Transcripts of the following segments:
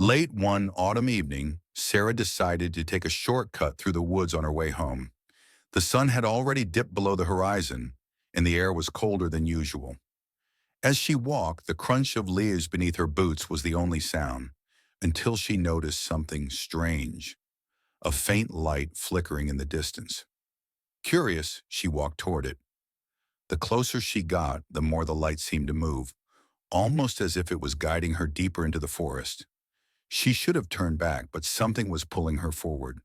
Late one autumn evening, Sarah decided to take a shortcut through the woods on her way home. The sun had already dipped below the horizon, and the air was colder than usual. As she walked, the crunch of leaves beneath her boots was the only sound, until she noticed something strange, a faint light flickering in the distance. Curious, she walked toward it. The closer she got, the more the light seemed to move, almost as if it was guiding her deeper into the forest. She should have turned back, but something was pulling her forward.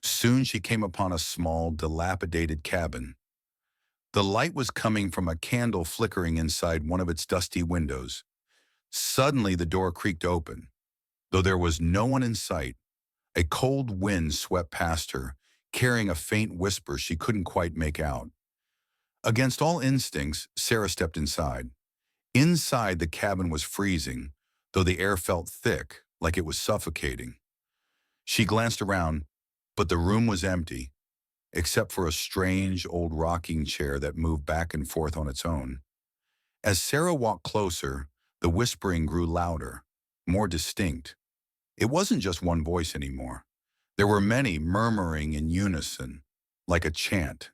Soon she came upon a small, dilapidated cabin. The light was coming from a candle flickering inside one of its dusty windows. Suddenly the door creaked open. Though there was no one in sight, a cold wind swept past her, carrying a faint whisper she couldn't quite make out. Against all instincts, Sarah stepped inside. Inside, the cabin was freezing, though the air felt thick, like it was suffocating. She glanced around, but the room was empty, except for a strange old rocking chair that moved back and forth on its own. As Sarah walked closer, the whispering grew louder, more distinct. It wasn't just one voice anymore. There were many murmuring in unison, like a chant.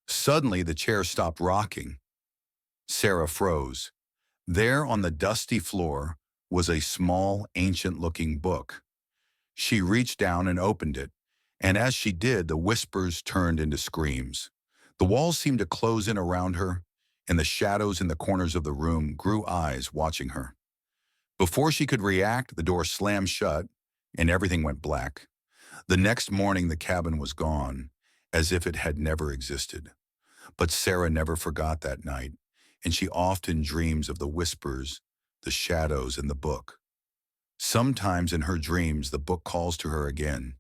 Suddenly, the chair stopped rocking. Sarah froze. There on the dusty floor was a small, ancient-looking book. She reached down and opened it, and as she did, the whispers turned into screams. The walls seemed to close in around her, and the shadows in the corners of the room grew eyes watching her. Before she could react, the door slammed shut, and everything went black. The next morning, the cabin was gone, as if it had never existed. But Sarah never forgot that night, and she often dreams of the whispers, the shadows, and the book. Sometimes in her dreams, the book calls to her again,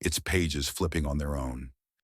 its pages flipping on their own.